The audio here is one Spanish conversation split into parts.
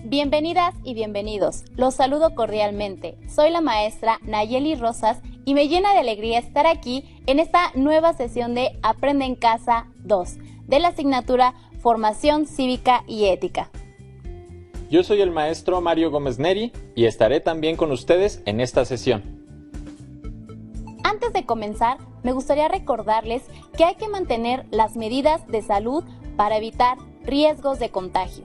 Bienvenidas y bienvenidos. Los saludo cordialmente. Soy la maestra Nayeli Rosas y me llena de alegría estar aquí en esta nueva sesión de Aprende en Casa 2 de la asignatura Formación Cívica y Ética. Yo soy el maestro Mario Gómez Neri y estaré también con ustedes en esta sesión. Antes de comenzar, me gustaría recordarles que hay que mantener las medidas de salud para evitar riesgos de contagio.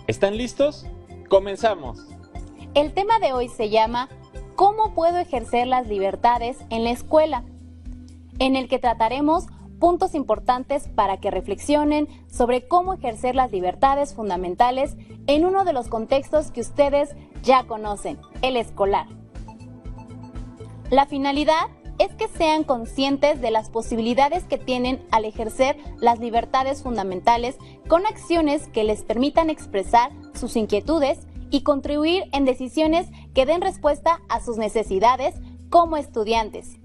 ¿Están listos? ¡Comenzamos! El tema de hoy se llama ¿Cómo puedo ejercer las libertades en la escuela?, en el que trataremos puntos importantes para que reflexionen sobre cómo ejercer las libertades fundamentales en uno de los contextos que ustedes ya conocen, el escolar. La finalidad es que sean conscientes de las posibilidades que tienen al ejercer las libertades fundamentales con acciones que les permitan expresar sus inquietudes y contribuir en decisiones que den respuesta a sus necesidades como estudiantes,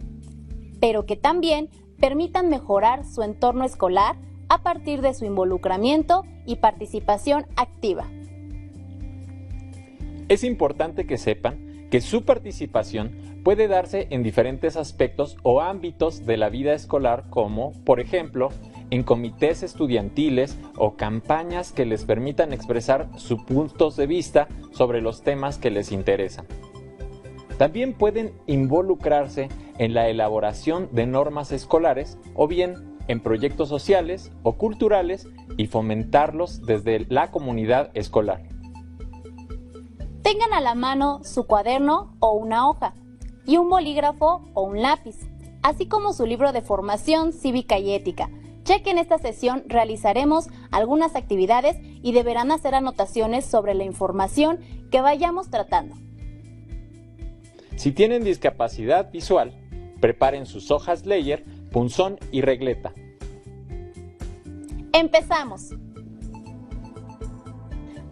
pero que también permitan mejorar su entorno escolar a partir de su involucramiento y participación activa. Es importante que sepan que su participación puede darse en diferentes aspectos o ámbitos de la vida escolar como, por ejemplo, en comités estudiantiles o campañas que les permitan expresar sus puntos de vista sobre los temas que les interesan. También pueden involucrarse en la elaboración de normas escolares o bien en proyectos sociales o culturales y fomentarlos desde la comunidad escolar. Tengan a la mano su cuaderno o una hoja y un bolígrafo o un lápiz, así como su libro de formación cívica y ética, ya que en esta sesión realizaremos algunas actividades y deberán hacer anotaciones sobre la información que vayamos tratando. Si tienen discapacidad visual, preparen sus hojas Leyer, punzón y regleta. ¡Empezamos!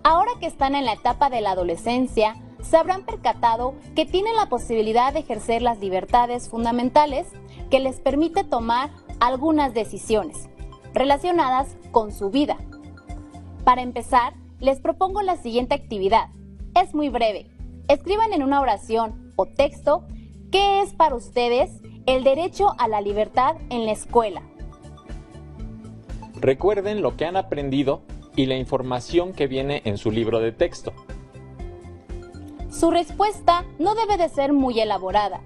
Ahora que están en la etapa de la adolescencia, se habrán percatado que tienen la posibilidad de ejercer las libertades fundamentales que les permite tomar algunas decisiones relacionadas con su vida. Para empezar, les propongo la siguiente actividad. Es muy breve. Escriban en una oración o texto qué es para ustedes el derecho a la libertad en la escuela. Recuerden lo que han aprendido y la información que viene en su libro de texto. Su respuesta no debe de ser muy elaborada,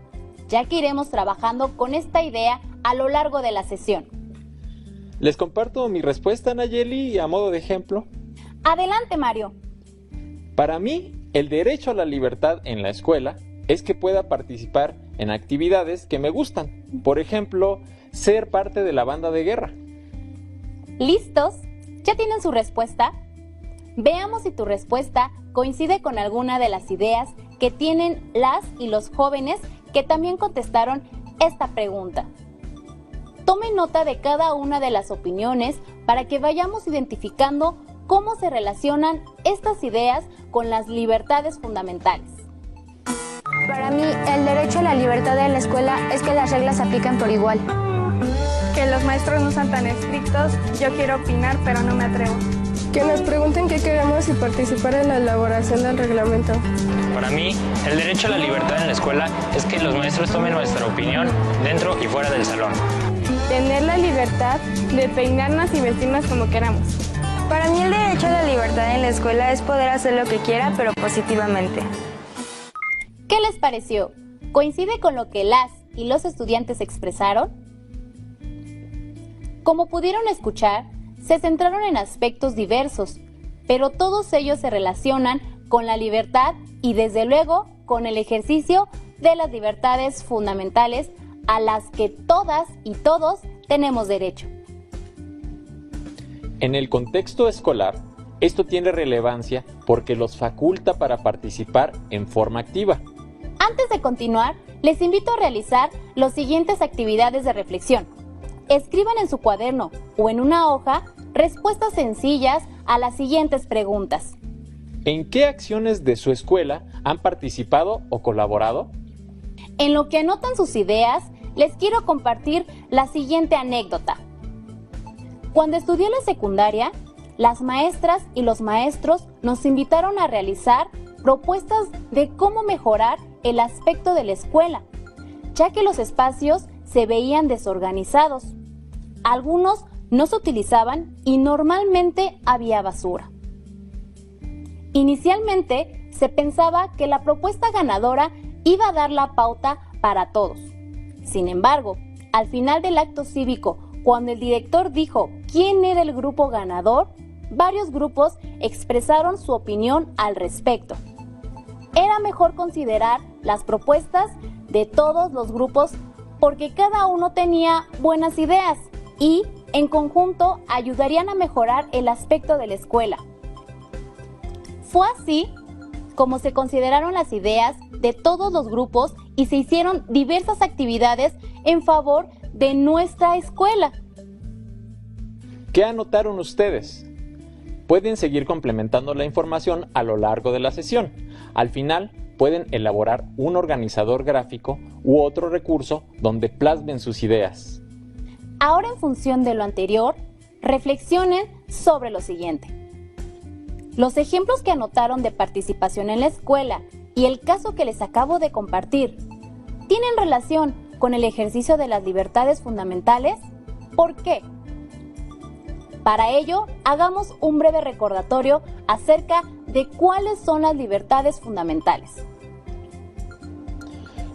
ya que iremos trabajando con esta idea a lo largo de la sesión. Les comparto mi respuesta, Nayeli, a modo de ejemplo. Adelante, Mario. Para mí, el derecho a la libertad en la escuela es que pueda participar en actividades que me gustan. Por ejemplo, ser parte de la banda de guerra. ¿Listos? ¿Ya tienen su respuesta? Veamos si tu respuesta coincide con alguna de las ideas que tienen las y los jóvenes que también contestaron esta pregunta. Tome nota de cada una de las opiniones para que vayamos identificando cómo se relacionan estas ideas con las libertades fundamentales. Para mí, el derecho a la libertad en la escuela es que las reglas se apliquen por igual. Que los maestros no sean tan estrictos, yo quiero opinar pero no me atrevo. Que nos pregunten qué queremos y participar en la elaboración del reglamento. Para mí, el derecho a la libertad en la escuela es que los maestros tomen nuestra opinión dentro y fuera del salón. Tener la libertad de peinarnos y vestirnos como queramos. Para mí, el derecho a la libertad en la escuela es poder hacer lo que quiera, pero positivamente. ¿Qué les pareció? ¿Coincide con lo que las y los estudiantes expresaron? Como pudieron escuchar, se centraron en aspectos diversos, pero todos ellos se relacionan con la libertad y desde luego con el ejercicio de las libertades fundamentales a las que todas y todos tenemos derecho. En el contexto escolar, esto tiene relevancia porque los faculta para participar en forma activa. Antes de continuar, les invito a realizar las siguientes actividades de reflexión. Escriban en su cuaderno o en una hoja respuestas sencillas a las siguientes preguntas. ¿En qué acciones de su escuela han participado o colaborado? En lo que anotan sus ideas, les quiero compartir la siguiente anécdota. Cuando estudié la secundaria, las maestras y los maestros nos invitaron a realizar propuestas de cómo mejorar el aspecto de la escuela, ya que los espacios se veían desorganizados. Algunos no se utilizaban y normalmente había basura. Inicialmente se pensaba que la propuesta ganadora iba a dar la pauta para todos. Sin embargo, al final del acto cívico, cuando el director dijo quién era el grupo ganador, varios grupos expresaron su opinión al respecto. Era mejor considerar las propuestas de todos los grupos porque cada uno tenía buenas ideas y, en conjunto, ayudarían a mejorar el aspecto de la escuela. Fue así como se consideraron las ideas de todos los grupos y se hicieron diversas actividades en favor de nuestra escuela. ¿Qué anotaron ustedes? Pueden seguir complementando la información a lo largo de la sesión. Al final, pueden elaborar un organizador gráfico u otro recurso donde plasmen sus ideas. Ahora, en función de lo anterior, reflexionen sobre lo siguiente. Los ejemplos que anotaron de participación en la escuela y el caso que les acabo de compartir, ¿tienen relación con el ejercicio de las libertades fundamentales? ¿Por qué? Para ello, hagamos un breve recordatorio acerca de cuáles son las libertades fundamentales.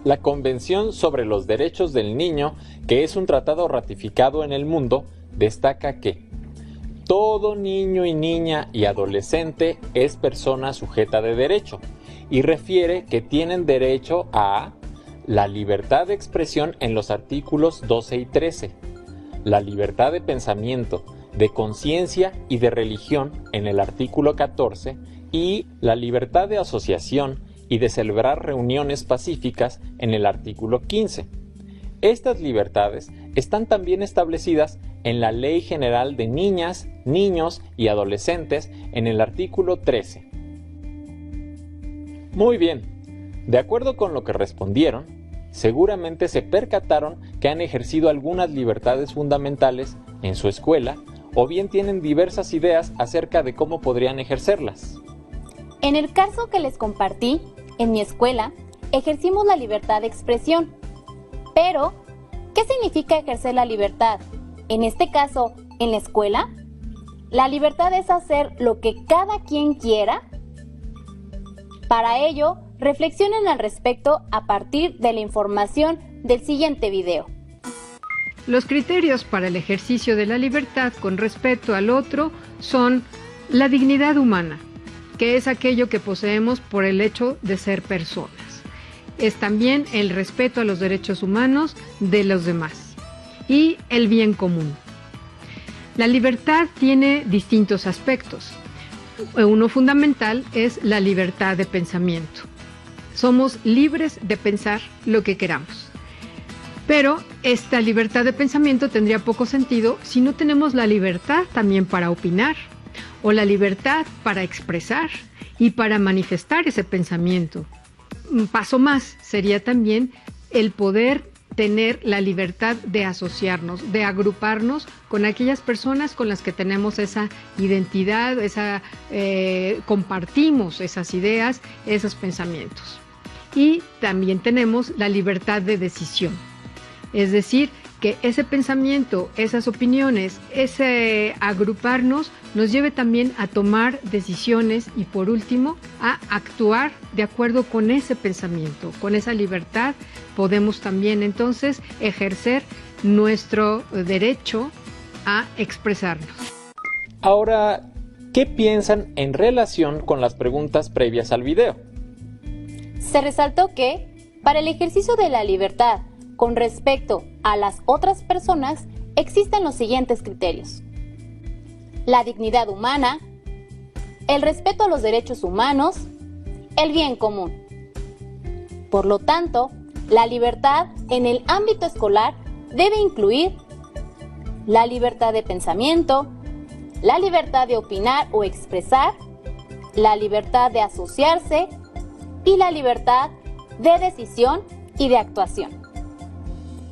La Convención sobre los Derechos del Niño, que es un tratado ratificado en el mundo, destaca que todo niño y niña y adolescente es persona sujeta de derecho y refiere que tienen derecho a la libertad de expresión en los artículos 12 y 13, la libertad de pensamiento, de conciencia y de religión en el artículo 14 y la libertad de asociación y de celebrar reuniones pacíficas en el artículo 15. Estas libertades están también establecidas en la Ley General de Niñas, Niños y Adolescentes en el artículo 13. Muy bien, de acuerdo con lo que respondieron, seguramente se percataron que han ejercido algunas libertades fundamentales en su escuela o bien tienen diversas ideas acerca de cómo podrían ejercerlas. En el caso que les compartí, en mi escuela, ejercimos la libertad de expresión. Pero, ¿qué significa ejercer la libertad? En este caso, en la escuela, la libertad es hacer lo que cada quien quiera. Para ello, reflexionen al respecto a partir de la información del siguiente video. Los criterios para el ejercicio de la libertad con respeto al otro son la dignidad humana, que es aquello que poseemos por el hecho de ser personas. Es también el respeto a los derechos humanos de los demás y el bien común. La libertad tiene distintos aspectos. Uno fundamental es la libertad de pensamiento. Somos libres de pensar lo que queramos. Pero esta libertad de pensamiento tendría poco sentido si no tenemos la libertad también para opinar o la libertad para expresar y para manifestar ese pensamiento. Un paso más sería también el poder tener la libertad de asociarnos, de agruparnos con aquellas personas con las que tenemos esa identidad, compartimos esas ideas, esos pensamientos. Y también tenemos la libertad de decisión. Es decir, que ese pensamiento, esas opiniones, ese agruparnos nos lleve también a tomar decisiones y por último a actuar de acuerdo con ese pensamiento. Con esa libertad podemos también entonces ejercer nuestro derecho a expresarnos. Ahora, ¿qué piensan en relación con las preguntas previas al video? Se resaltó que, para el ejercicio de la libertad con respecto a las otras personas, existen los siguientes criterios: la dignidad humana, el respeto a los derechos humanos, el bien común. Por lo tanto, la libertad en el ámbito escolar debe incluir la libertad de pensamiento, la libertad de opinar o expresar, la libertad de asociarse y la libertad de decisión y de actuación.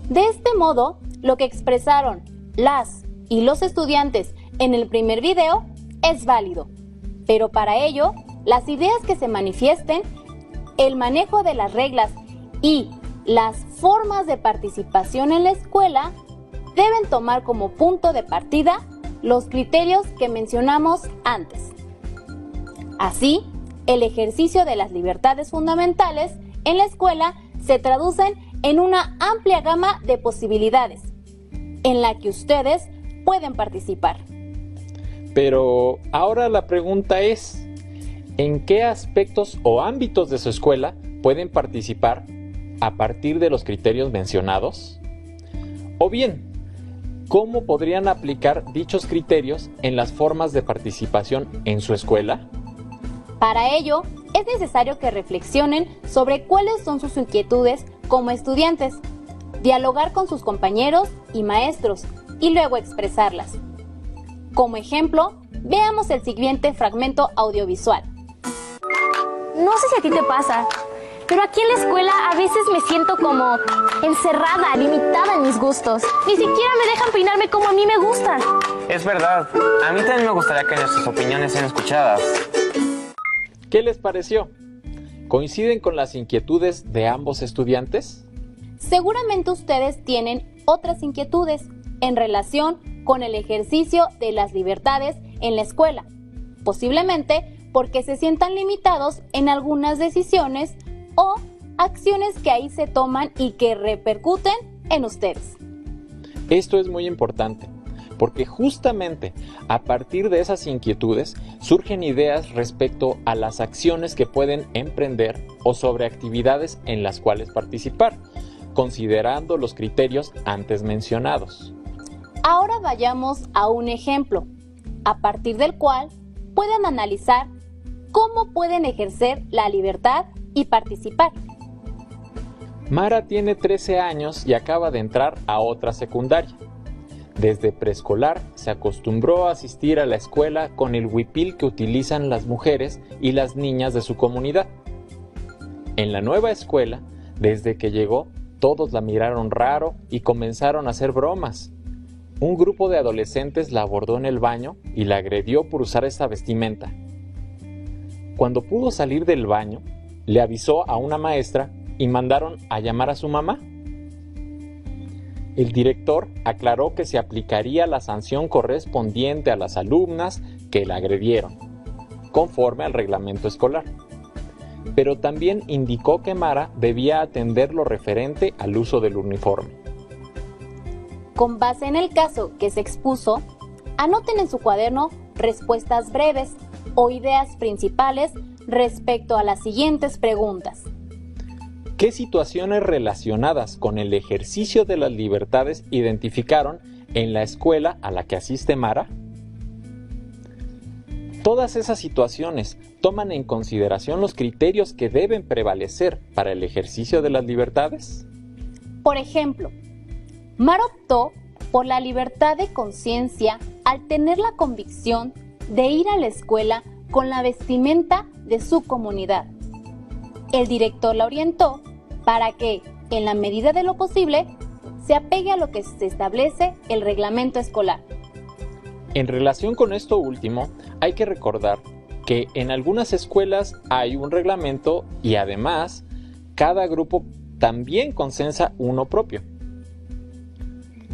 De este modo, lo que expresaron las y los estudiantes en el primer video es válido, pero para ello, las ideas que se manifiesten, el manejo de las reglas y las formas de participación en la escuela deben tomar como punto de partida los criterios que mencionamos antes. Así, el ejercicio de las libertades fundamentales en la escuela se traducen en una amplia gama de posibilidades en la que ustedes pueden participar. Pero ahora la pregunta es, ¿en qué aspectos o ámbitos de su escuela pueden participar a partir de los criterios mencionados? O bien, ¿cómo podrían aplicar dichos criterios en las formas de participación en su escuela? Para ello, es necesario que reflexionen sobre cuáles son sus inquietudes como estudiantes, dialogar con sus compañeros y maestros y luego expresarlas. Como ejemplo, veamos el siguiente fragmento audiovisual. No sé si a ti te pasa, pero aquí en la escuela a veces me siento como encerrada, limitada en mis gustos. Ni siquiera me dejan peinarme como a mí me gusta. Es verdad, a mí también me gustaría que nuestras opiniones sean escuchadas. ¿Qué les pareció? ¿Coinciden con las inquietudes de ambos estudiantes? Seguramente ustedes tienen otras inquietudes en relación con el ejercicio de las libertades en la escuela, posiblemente porque se sientan limitados en algunas decisiones o acciones que ahí se toman y que repercuten en ustedes. Esto es muy importante, porque justamente a partir de esas inquietudes surgen ideas respecto a las acciones que pueden emprender o sobre actividades en las cuales participar, considerando los criterios antes mencionados. Ahora vayamos a un ejemplo, a partir del cual pueden analizar cómo pueden ejercer la libertad y participar. Mara tiene 13 años y acaba de entrar a otra secundaria. Desde preescolar se acostumbró a asistir a la escuela con el huipil que utilizan las mujeres y las niñas de su comunidad. En la nueva escuela, desde que llegó, todos la miraron raro y comenzaron a hacer bromas. Un grupo de adolescentes la abordó en el baño y la agredió por usar esta vestimenta. Cuando pudo salir del baño, le avisó a una maestra y mandaron a llamar a su mamá. El director aclaró que se aplicaría la sanción correspondiente a las alumnas que la agredieron, conforme al reglamento escolar. Pero también indicó que Mara debía atender lo referente al uso del uniforme. Con base en el caso que se expuso, anoten en su cuaderno respuestas breves o ideas principales respecto a las siguientes preguntas. ¿Qué situaciones relacionadas con el ejercicio de las libertades identificaron en la escuela a la que asiste Mara? Todas esas situaciones toman en consideración los criterios que deben prevalecer para el ejercicio de las libertades. Por ejemplo, Mara optó por la libertad de conciencia al tener la convicción de ir a la escuela con la vestimenta de su comunidad. El director la orientó para que, en la medida de lo posible, se apegue a lo que se establece el reglamento escolar. En relación con esto último, hay que recordar que en algunas escuelas hay un reglamento y además cada grupo también consensa uno propio.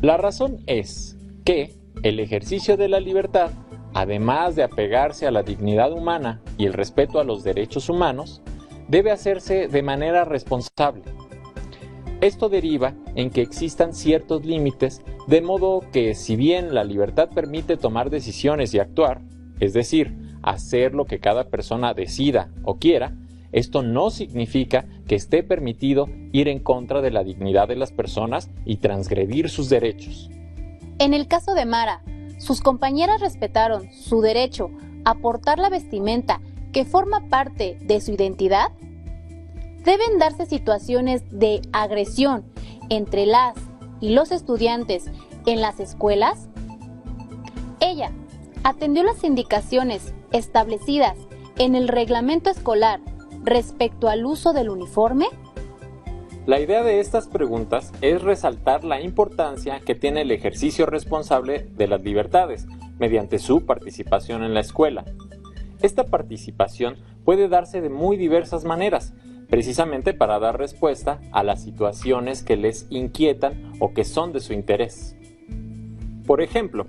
La razón es que el ejercicio de la libertad, además de apegarse a la dignidad humana y el respeto a los derechos humanos, debe hacerse de manera responsable. Esto deriva en que existan ciertos límites, de modo que si bien la libertad permite tomar decisiones y actuar, es decir, hacer lo que cada persona decida o quiera, esto no significa que esté permitido ir en contra de la dignidad de las personas y transgredir sus derechos. En el caso de Mara, sus compañeras respetaron su derecho a portar la vestimenta que forma parte de su identidad. Deben darse situaciones de agresión entre las y los estudiantes en las escuelas. Ella atendió las indicaciones establecidas en el reglamento escolar respecto al uso del uniforme. La idea de estas preguntas es resaltar la importancia que tiene el ejercicio responsable de las libertades, mediante su participación en la escuela. Esta participación puede darse de muy diversas maneras, precisamente para dar respuesta a las situaciones que les inquietan o que son de su interés. Por ejemplo,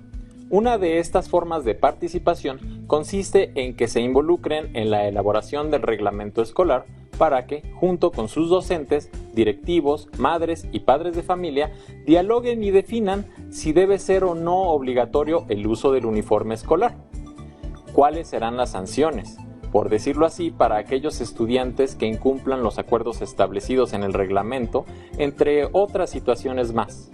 una de estas formas de participación consiste en que se involucren en la elaboración del reglamento escolar para que, junto con sus docentes, directivos, madres y padres de familia, dialoguen y definan si debe ser o no obligatorio el uso del uniforme escolar. ¿Cuáles serán las sanciones? Por decirlo así, para aquellos estudiantes que incumplan los acuerdos establecidos en el reglamento, entre otras situaciones más.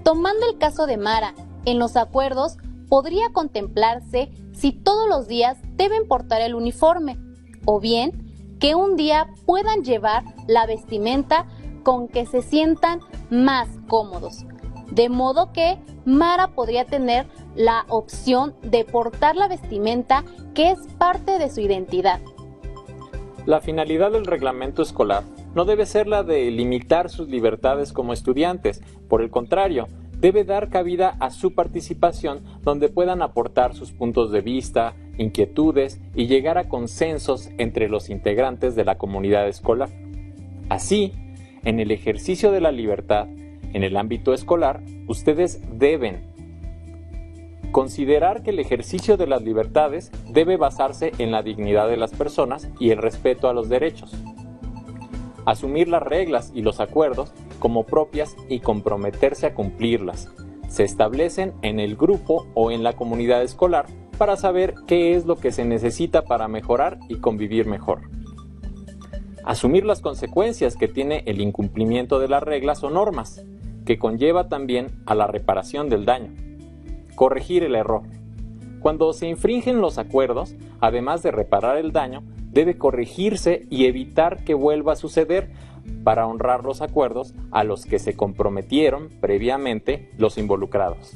Tomando el caso de Mara, en los acuerdos podría contemplarse si todos los días deben portar el uniforme, o bien que un día puedan llevar la vestimenta con que se sientan más cómodos, de modo que Mara podría tener la opción de portar la vestimenta que es parte de su identidad. La finalidad del reglamento escolar no debe ser la de limitar sus libertades como estudiantes, por el contrario, debe dar cabida a su participación donde puedan aportar sus puntos de vista, inquietudes y llegar a consensos entre los integrantes de la comunidad escolar. Así, en el ejercicio de la libertad, en el ámbito escolar, ustedes deben considerar que el ejercicio de las libertades debe basarse en la dignidad de las personas y el respeto a los derechos. Asumir las reglas y los acuerdos como propias y comprometerse a cumplirlas. Se establecen en el grupo o en la comunidad escolar para saber qué es lo que se necesita para mejorar y convivir mejor. Asumir las consecuencias que tiene el incumplimiento de las reglas o normas, que conlleva también a la reparación del daño. Corregir el error. Cuando se infringen los acuerdos, además de reparar el daño, debe corregirse y evitar que vuelva a suceder para honrar los acuerdos a los que se comprometieron previamente los involucrados.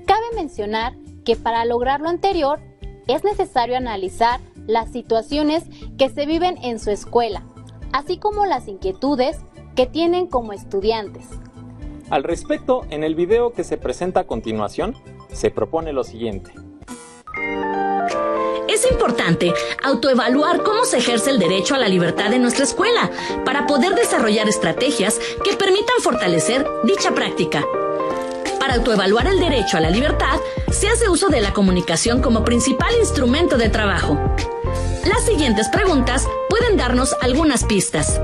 Cabe mencionar que para lograr lo anterior es necesario analizar las situaciones que se viven en su escuela, así como las inquietudes que tienen como estudiantes. Al respecto, en el video que se presenta a continuación, se propone lo siguiente. Es importante autoevaluar cómo se ejerce el derecho a la libertad en nuestra escuela para poder desarrollar estrategias que permitan fortalecer dicha práctica. Para autoevaluar el derecho a la libertad, se hace uso de la comunicación como principal instrumento de trabajo. Las siguientes preguntas pueden darnos algunas pistas.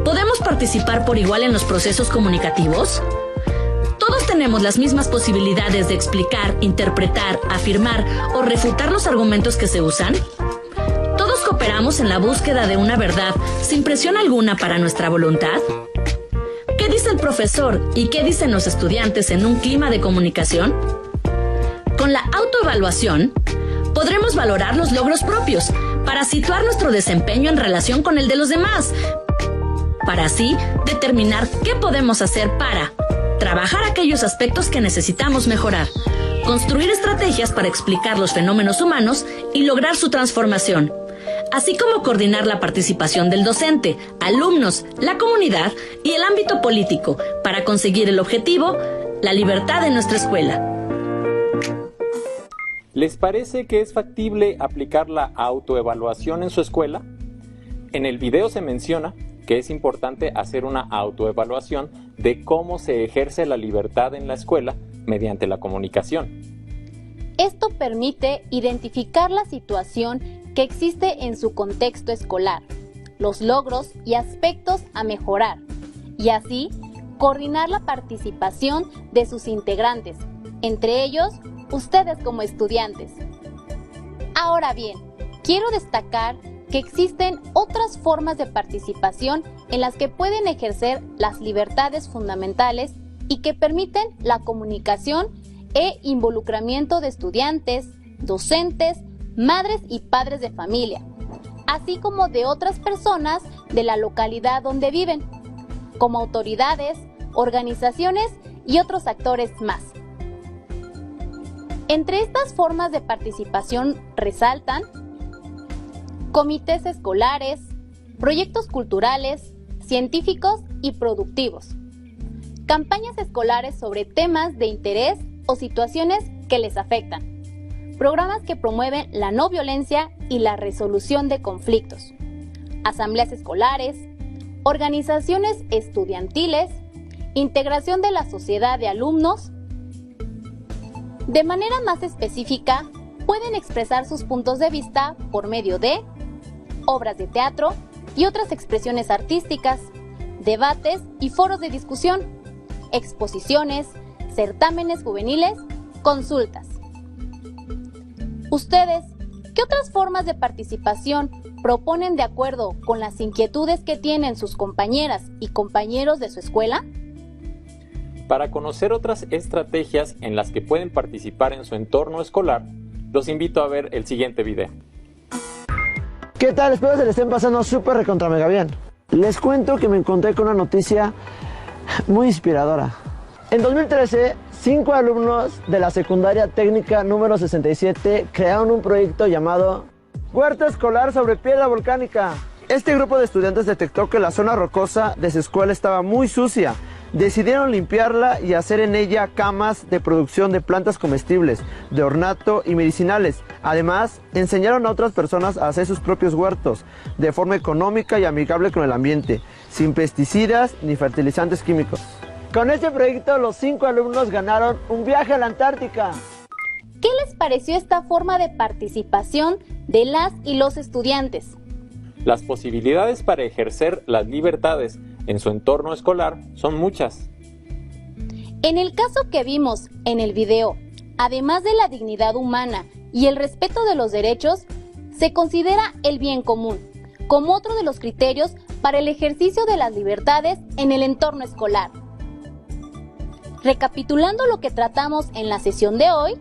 ¿Podemos participar por igual en los procesos comunicativos? ¿Todos tenemos las mismas posibilidades de explicar, interpretar, afirmar o refutar los argumentos que se usan? ¿Todos cooperamos en la búsqueda de una verdad sin presión alguna para nuestra voluntad? ¿Qué dice el profesor y qué dicen los estudiantes en un clima de comunicación? Con la autoevaluación, podremos valorar los logros propios para situar nuestro desempeño en relación con el de los demás, para así determinar qué podemos hacer para trabajar aquellos aspectos que necesitamos mejorar, construir estrategias para explicar los fenómenos humanos y lograr su transformación, así como coordinar la participación del docente, alumnos, la comunidad y el ámbito político para conseguir el objetivo, la libertad en nuestra escuela. ¿Les parece que es factible aplicar la autoevaluación en su escuela? En el video se menciona que es importante hacer una autoevaluación de cómo se ejerce la libertad en la escuela mediante la comunicación. Esto permite identificar la situación que existe en su contexto escolar, los logros y aspectos a mejorar, y así coordinar la participación de sus integrantes, entre ellos ustedes como estudiantes. Ahora bien, quiero destacar que existen otras formas de participación en las que pueden ejercer las libertades fundamentales y que permiten la comunicación e involucramiento de estudiantes, docentes, madres y padres de familia, así como de otras personas de la localidad donde viven, como autoridades, organizaciones y otros actores más. Entre estas formas de participación resaltan comités escolares, proyectos culturales, científicos y productivos, campañas escolares sobre temas de interés o situaciones que les afectan. Programas que promueven la no violencia y la resolución de conflictos. Asambleas escolares, organizaciones estudiantiles, integración de la sociedad de alumnos. De manera más específica, pueden expresar sus puntos de vista por medio de obras de teatro y otras expresiones artísticas, debates y foros de discusión, exposiciones, certámenes juveniles, consultas. ¿Ustedes qué otras formas de participación proponen de acuerdo con las inquietudes que tienen sus compañeras y compañeros de su escuela? Para conocer otras estrategias en las que pueden participar en su entorno escolar, los invito a ver el siguiente video. ¿Qué tal? Espero se le estén pasando súper recontra mega bien. Les cuento que me encontré con una noticia muy inspiradora. En 2013, 5 alumnos de la secundaria técnica número 67 crearon un proyecto llamado Huerto Escolar sobre Piedra Volcánica. Este grupo de estudiantes detectó que la zona rocosa de su escuela estaba muy sucia. Decidieron limpiarla y hacer en ella camas de producción de plantas comestibles, de ornato y medicinales. Además, enseñaron a otras personas a hacer sus propios huertos, de forma económica y amigable con el ambiente, sin pesticidas ni fertilizantes químicos. Con este proyecto, los 5 alumnos ganaron un viaje a la Antártica. ¿Qué les pareció esta forma de participación de las y los estudiantes? Las posibilidades para ejercer las libertades en su entorno escolar son muchas. En el caso que vimos en el video, además de la dignidad humana y el respeto de los derechos, se considera el bien común como otro de los criterios para el ejercicio de las libertades en el entorno escolar. Recapitulando lo que tratamos en la sesión de hoy,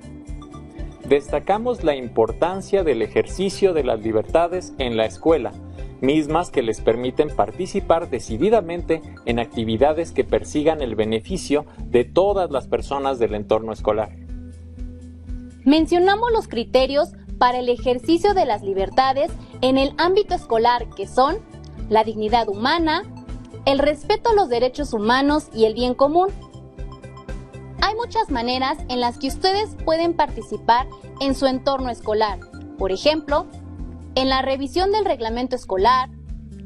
destacamos la importancia del ejercicio de las libertades en la escuela, mismas que les permiten participar decididamente en actividades que persigan el beneficio de todas las personas del entorno escolar. Mencionamos los criterios para el ejercicio de las libertades en el ámbito escolar, que son la dignidad humana, el respeto a los derechos humanos y el bien común. Hay muchas maneras en las que ustedes pueden participar en su entorno escolar. Por ejemplo, en la revisión del reglamento escolar,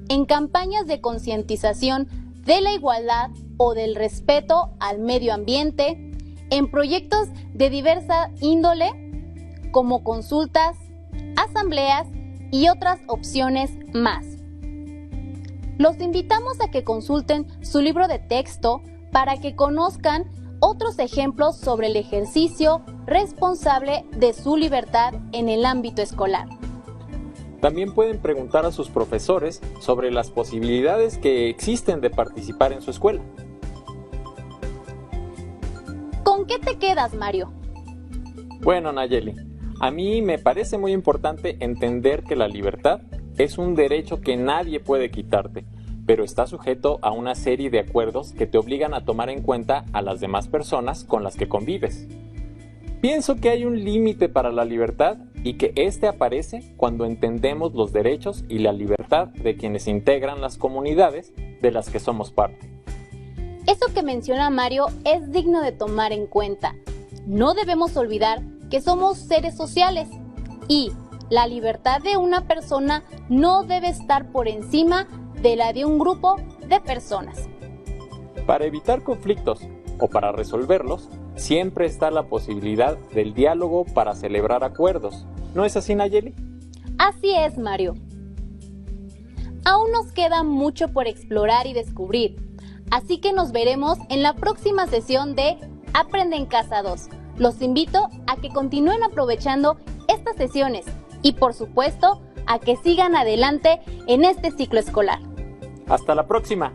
en campañas de concientización de la igualdad o del respeto al medio ambiente, en proyectos de diversa índole, como consultas, asambleas y otras opciones más. Los invitamos a que consulten su libro de texto para que conozcan otros ejemplos sobre el ejercicio responsable de su libertad en el ámbito escolar. También pueden preguntar a sus profesores sobre las posibilidades que existen de participar en su escuela. ¿Con qué te quedas, Mario? Bueno, Nayeli, a mí me parece muy importante entender que la libertad es un derecho que nadie puede quitarte, pero está sujeto a una serie de acuerdos que te obligan a tomar en cuenta a las demás personas con las que convives. Pienso que hay un límite para la libertad y que este aparece cuando entendemos los derechos y la libertad de quienes integran las comunidades de las que somos parte. Eso que menciona Mario es digno de tomar en cuenta. No debemos olvidar que somos seres sociales y la libertad de una persona no debe estar por encima de la de un grupo de personas. Para evitar conflictos o para resolverlos, siempre está la posibilidad del diálogo para celebrar acuerdos. ¿No es así, Nayeli? Así es, Mario. Aún nos queda mucho por explorar y descubrir, así que nos veremos en la próxima sesión de Aprende en Casa 2. Los invito a que continúen aprovechando estas sesiones y, por supuesto, a que sigan adelante en este ciclo escolar. ¡Hasta la próxima!